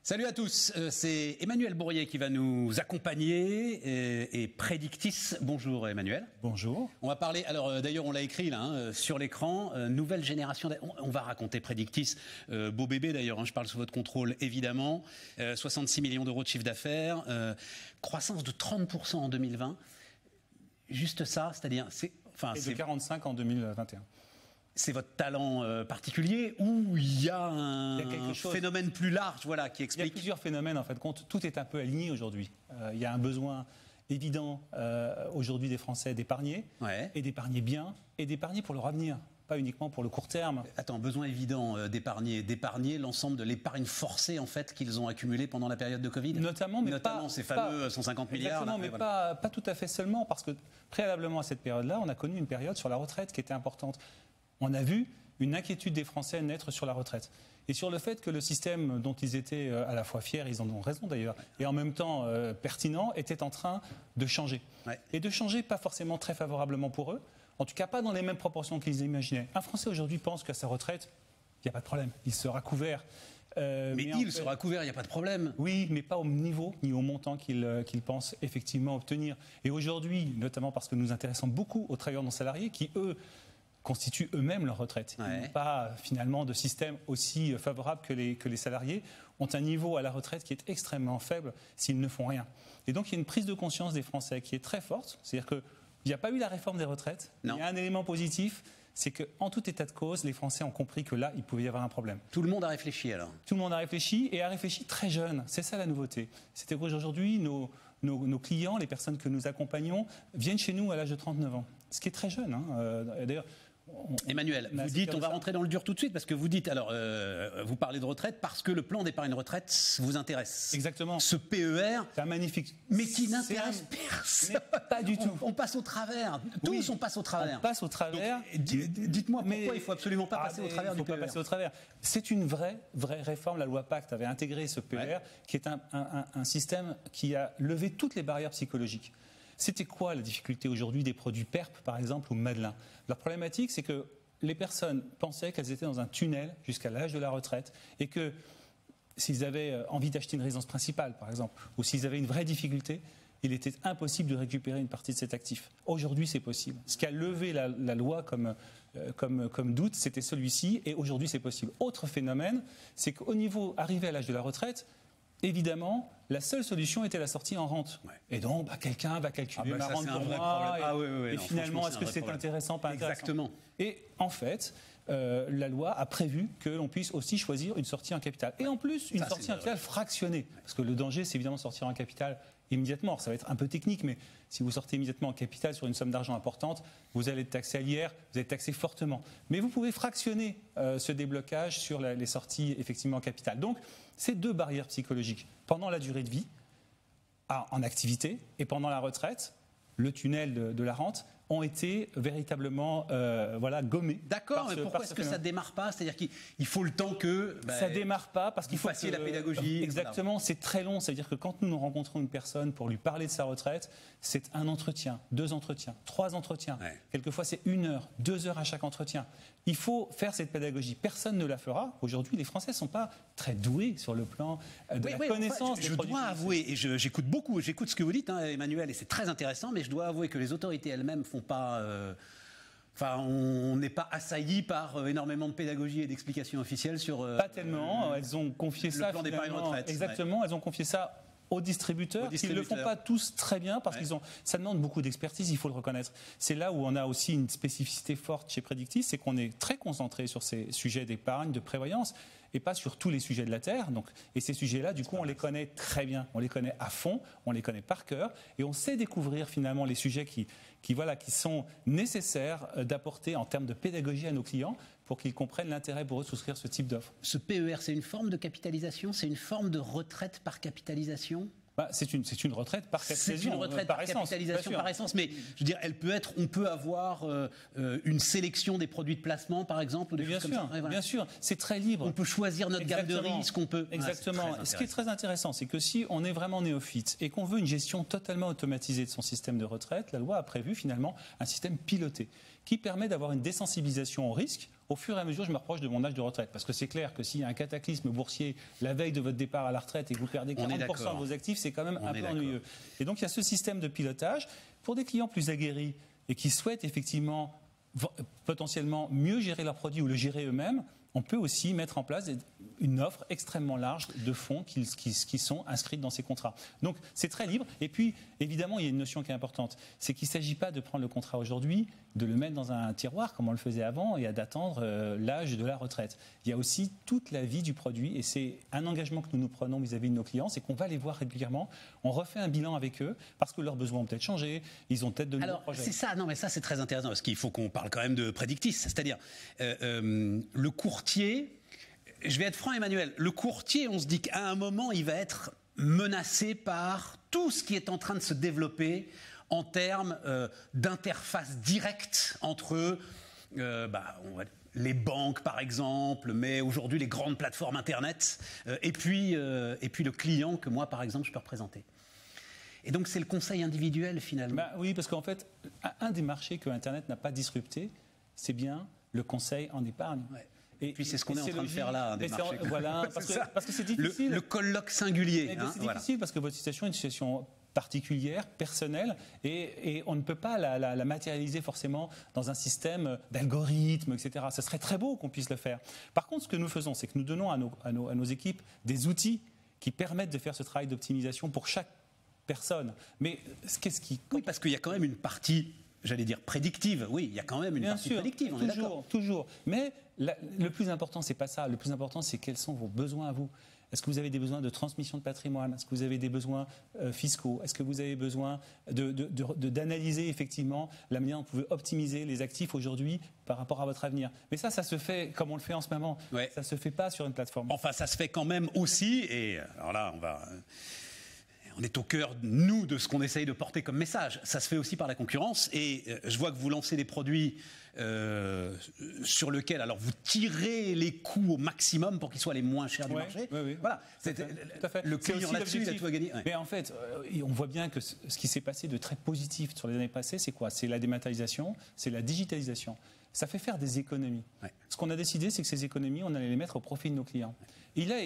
Salut à tous, c'est Emmanuel Bourrier qui va nous accompagner et Predictis. Bonjour Emmanuel. Bonjour. On va parler, alors d'ailleurs on l'a écrit là sur l'écran, nouvelle génération, on va raconter Predictis, beau bébé d'ailleurs, je parle sous votre contrôle évidemment, 66 millions d'euros de chiffre d'affaires, croissance de 30% en 2020, juste ça, c'est-à-dire... Et de 45 en 2021. C'est votre talent particulier ou il y a un phénomène plus large qui explique... Il y a plusieurs phénomènes en fait. Tout est un peu aligné aujourd'hui. Il y a un besoin évident aujourd'hui des Français d'épargner, et d'épargner bien, et d'épargner pour leur avenir, pas uniquement pour le court terme. Attends, besoin évident d'épargner l'ensemble de l'épargne forcée en fait qu'ils ont accumulée pendant la période de Covid. Notamment ces fameux 150 milliards. Exactement, mais pas tout à fait seulement, parce que préalablement à cette période-là, on a connu une période sur la retraite qui était importante. On a vu une inquiétude des Français naître sur la retraite et sur le fait que le système dont ils étaient à la fois fiers, ils en ont raison d'ailleurs, et en même temps pertinent, était en train de changer. Et de changer pas forcément très favorablement pour eux, en tout cas pas dans les mêmes proportions qu'ils imaginaient. Un Français aujourd'hui pense qu'à sa retraite, il n'y a pas de problème, il sera couvert. Sera couvert, il n'y a pas de problème. Oui, mais pas au niveau ni au montant qu'il pense effectivement obtenir. Et aujourd'hui, notamment parce que nous nous intéressons beaucoup aux travailleurs non salariés qui, eux, constituent eux-mêmes leur retraite. Ils n'ont pas finalement de système aussi favorable que les salariés, ont un niveau à la retraite qui est extrêmement faible s'ils ne font rien. Et donc il y a une prise de conscience des Français qui est très forte, c'est-à-dire qu'il n'y a pas eu la réforme des retraites, il y a un élément positif, c'est qu'en tout état de cause, les Français ont compris que là, il pouvait y avoir un problème. Tout le monde a réfléchi alors. Tout le monde a réfléchi et a réfléchi très jeune, c'est ça la nouveauté. C'est qu'aujourd'hui, nos clients, les personnes que nous accompagnons, viennent chez nous à l'âge de 39 ans, ce qui est très jeune. D'ailleurs, Emmanuel, vous dites, on va rentrer dans le dur tout de suite, parce que vous dites, alors, vous parlez de retraite parce que le plan d'épargne retraite vous intéresse. Exactement. Ce PER, c'est un magnifique, mais qui n'intéresse personne. Pas du tout. On passe au travers. Tous on passe au travers. On passe au travers. Dites-moi pourquoi il faut absolument pas passer au travers du PER. Il ne faut pas passer au travers. C'est une vraie réforme. La loi Pacte avait intégré ce PER, qui est un système qui a levé toutes les barrières psychologiques. C'était quoi la difficulté aujourd'hui des produits PERP, par exemple, ou Madelin? Leur problématique, c'est que les personnes pensaient qu'elles étaient dans un tunnel jusqu'à l'âge de la retraite et que s'ils avaient envie d'acheter une résidence principale, par exemple, ou s'ils avaient une vraie difficulté, il était impossible de récupérer une partie de cet actif. Aujourd'hui, c'est possible. Ce qui a levé la loi comme doute, c'était celui-ci, et aujourd'hui, c'est possible. Autre phénomène, c'est qu'au niveau arrivé à l'âge de la retraite, évidemment, la seule solution était la sortie en rente. Et donc, quelqu'un va calculer ma rente pour moi. Et finalement, est-ce que c'est intéressant, pas intéressant? Exactement. Et en fait, la loi a prévu que l'on puisse aussi choisir une sortie en capital. Et en plus, une sortie en capital fractionnée. Parce que le danger, c'est évidemment sortir en capital immédiatement. Alors, ça va être un peu technique, mais si vous sortez immédiatement en capital sur une somme d'argent importante, vous allez être taxé à l'IR, vous êtes taxé fortement. Mais vous pouvez fractionner ce déblocage sur les sorties effectivement en capital. Donc, c'est deux barrières psychologiques. Pendant la durée de vie, en activité, et pendant la retraite, le tunnel de la rente ont été véritablement gommés. D'accord, mais pourquoi est-ce que ça ne démarre pas? C'est-à-dire qu'il faut le temps que... ça ne démarre pas parce qu'il faut fassiez la pédagogie. Exactement, c'est très long. C'est-à-dire que quand nous rencontrons une personne pour lui parler de sa retraite, c'est un entretien, 2 entretiens, 3 entretiens. Quelquefois, c'est 1 heure, 2 heures à chaque entretien. Il faut faire cette pédagogie. Personne ne la fera. Aujourd'hui, les Français ne sont pas très doués sur le plan de la connaissance. Je dois avouer, et j'écoute beaucoup, j'écoute ce que vous dites, Emmanuel, et c'est très intéressant, mais je dois avouer que les autorités elles-mêmes font pas... on n'est pas assailli par énormément de pédagogie et d'explications officielles sur... Pas tellement. Elles ont confié ça... Le plan d'épargne retraite. Exactement. Elles ont confié ça aux distributeurs, qui ne le font pas tous très bien, parce ça demande beaucoup d'expertise, il faut le reconnaître. C'est là où on a aussi une spécificité forte chez Predictis, c'est qu'on est très concentré sur ces sujets d'épargne, de prévoyance, et pas sur tous les sujets de la Terre. Et ces sujets-là, du coup, on les connaît très bien, on les connaît à fond, on les connaît par cœur, et on sait découvrir finalement les sujets qui sont nécessaires d'apporter en termes de pédagogie à nos clients pour qu'ils comprennent l'intérêt pour eux de souscrire ce type d'offre. Ce PER, c'est une forme de capitalisation? C'est une forme de retraite par capitalisation? C'est une retraite par capitalisation. C'est une retraite par capitalisation par essence, mais je veux dire, on peut avoir une sélection des produits de placement, par exemple, ou des choses comme ça. Bien sûr, c'est très libre. On peut choisir notre gamme de risques, Exactement. Ce qui est très intéressant, c'est que si on est vraiment néophyte et qu'on veut une gestion totalement automatisée de son système de retraite, la loi a prévu finalement un système piloté qui permet d'avoir une désensibilisation au risque au fur et à mesure, je me rapproche de mon âge de retraite. Parce que c'est clair que s'il y a un cataclysme boursier la veille de votre départ à la retraite et que vous perdez 40% de vos actifs, c'est quand même un peu ennuyeux. Et donc, il y a ce système de pilotage pour des clients plus aguerris et qui souhaitent effectivement potentiellement mieux gérer leurs produits ou le gérer eux-mêmes. On peut aussi mettre en place une offre extrêmement large de fonds qui sont inscrits dans ces contrats. Donc, c'est très libre. Et puis, évidemment, il y a une notion qui est importante. C'est qu'il ne s'agit pas de prendre le contrat aujourd'hui, de le mettre dans un tiroir, comme on le faisait avant, et d'attendre l'âge de la retraite. Il y a aussi toute la vie du produit. Et c'est un engagement que nous prenons vis-à-vis de nos clients, c'est qu'on va les voir régulièrement. On refait un bilan avec eux, parce que leurs besoins ont peut-être changé. Ils ont peut-être de nouveaux projets. C'est ça. Non, mais ça, c'est très intéressant, parce qu'il faut qu'on parle quand même de Predictis. C'est-à-dire, le courtier. Je vais être franc, Emmanuel. Le courtier, on se dit qu'à un moment, il va être menacé par tout ce qui est en train de se développer en termes d'interface directe entre les banques, par exemple, mais aujourd'hui les grandes plateformes Internet, et puis le client que moi, par exemple, je peux représenter. Et donc, c'est le conseil individuel, finalement. Oui, parce qu'en fait, un des marchés que Internet n'a pas disrupté, c'est bien le conseil en épargne. Ouais. Et puis c'est ce qu'on est en train de faire là, des marchés. Voilà, parce que c'est difficile. Le colloque singulier. C'est difficile parce que votre situation est une situation particulière, personnelle, et on ne peut pas la matérialiser forcément dans un système d'algorithmes, etc. Ce serait très beau qu'on puisse le faire. Par contre, ce que nous faisons, c'est que nous donnons à nos équipes des outils qui permettent de faire ce travail d'optimisation pour chaque personne. Mais qu'est-ce qui... Oui, parce qu'il y a quand même une partie, j'allais dire prédictive. Oui, il y a quand même une partie prédictive. On est d'accord. Toujours. Mais le plus important, c'est pas ça. Le plus important, c'est quels sont vos besoins à vous. Est-ce que vous avez des besoins de transmission de patrimoine? Est-ce que vous avez des besoins fiscaux? Est-ce que vous avez besoin d'analyser effectivement la manière dont vous pouvez optimiser les actifs aujourd'hui par rapport à votre avenir? Mais ça se fait comme on le fait en ce moment. Ouais. Ça ne se fait pas sur une plateforme. Enfin, ça se fait quand même aussi. Et alors là, on est au cœur, nous, de ce qu'on essaye de porter comme message. Ça se fait aussi par la concurrence. Et je vois que vous lancez des produits sur lesquels alors vous tirez les coûts au maximum pour qu'ils soient les moins chers du marché. Oui. Voilà. Tout à fait. Le client là-dessus, il a tout à gagner. Ouais. Mais en fait, on voit bien que ce qui s'est passé de très positif sur les années passées, c'est quoi? C'est la dématérialisation, c'est la digitalisation. Ça fait faire des économies. Ouais. Ce qu'on a décidé, c'est que ces économies, on allait les mettre au profit de nos clients. Et là,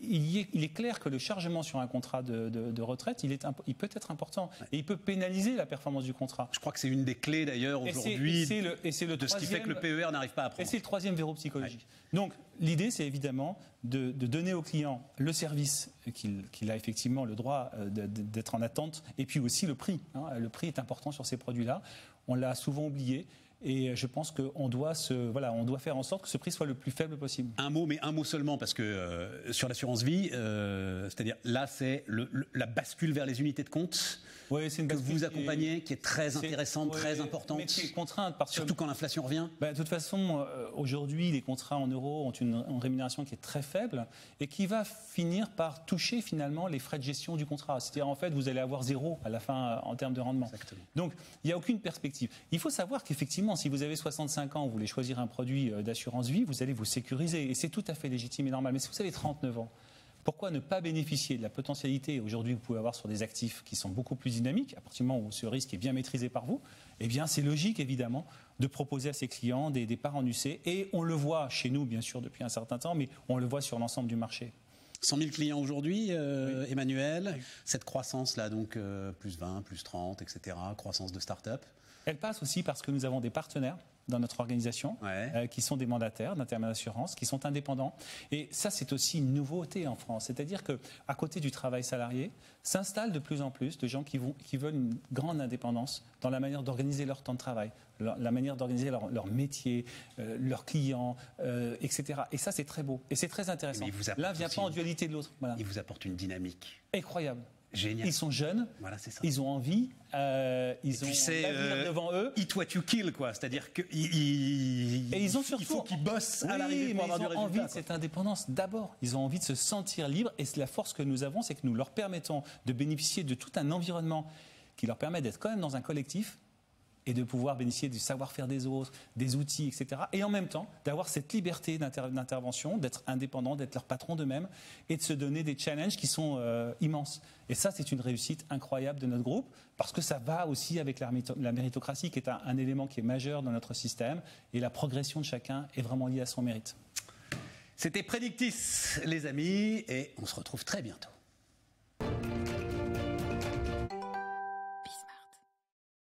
il est clair que le chargement sur un contrat de retraite, il peut être important. Ouais. Et il peut pénaliser la performance du contrat. Je crois que c'est une des clés d'ailleurs aujourd'hui de ce qui fait que le PER n'arrive pas à prendre. Et c'est le troisième verrou psychologique. Ouais. Donc l'idée, c'est évidemment de donner au client le service qu'il a effectivement le droit d'être en attente, et puis aussi le prix. Le prix est important sur ces produits-là. On l'a souvent oublié. Et je pense qu'on doit faire en sorte que ce prix soit le plus faible possible. Un mot seulement, parce que sur l'assurance vie, c'est-à-dire là, c'est la bascule vers les unités de compte c'est une que vous accompagnez, qui est très intéressante, très importante. Mais qui est contrainte surtout quand l'inflation revient. De toute façon, aujourd'hui, les contrats en euros ont une rémunération qui est très faible et qui va finir par toucher finalement les frais de gestion du contrat. C'est-à-dire, en fait, vous allez avoir zéro à la fin en termes de rendement. Exactement. Donc, il n'y a aucune perspective. Il faut savoir qu'effectivement, si vous avez 65 ans, vous voulez choisir un produit d'assurance vie, vous allez vous sécuriser. Et c'est tout à fait légitime et normal. Mais si vous avez 39 ans, pourquoi ne pas bénéficier de la potentialité aujourd'hui que vous pouvez avoir sur des actifs qui sont beaucoup plus dynamiques, à partir du moment où ce risque est bien maîtrisé par vous? Eh bien, c'est logique, évidemment, de proposer à ses clients des parts en UC. Et on le voit chez nous, bien sûr, depuis un certain temps, mais on le voit sur l'ensemble du marché. 100 000 clients aujourd'hui, oui. Emmanuel. Oui. Cette croissance-là, donc plus 20, plus 30, etc., croissance de start-up. Elle passe aussi parce que nous avons des partenaires dans notre organisation, qui sont des mandataires d'intermédiaires d'assurance, qui sont indépendants. Et ça, c'est aussi une nouveauté en France. C'est-à-dire qu'à côté du travail salarié, s'installent de plus en plus de gens qui veulent une grande indépendance dans la manière d'organiser leur temps de travail, la manière d'organiser leur métier, leurs clients, etc. Et ça, c'est très beau. Et c'est très intéressant. L'un ne vient pas en dualité de l'autre. Voilà. Il vous apporte une dynamique. Incroyable. Génial. Ils sont jeunes, voilà, c'est ça. Ils ont envie, ils ont l'avenir devant eux. Eat what you kill, quoi. C'est-à-dire il faut qu'ils bossent à l'arrivée pour avoir du résultat. Ils ont envie de cette indépendance d'abord. Ils ont envie de se sentir libres. Et la force que nous avons, c'est que nous leur permettons de bénéficier de tout un environnement qui leur permet d'être quand même dans un collectif, et de pouvoir bénéficier du savoir-faire des autres, des outils, etc. Et en même temps, d'avoir cette liberté d'intervention, d'être indépendant, d'être leur patron d'eux-mêmes et de se donner des challenges qui sont immenses. Et ça, c'est une réussite incroyable de notre groupe parce que ça va aussi avec la méritocratie qui est un élément qui est majeur dans notre système et la progression de chacun est vraiment liée à son mérite. C'était Predictis, les amis, et on se retrouve très bientôt.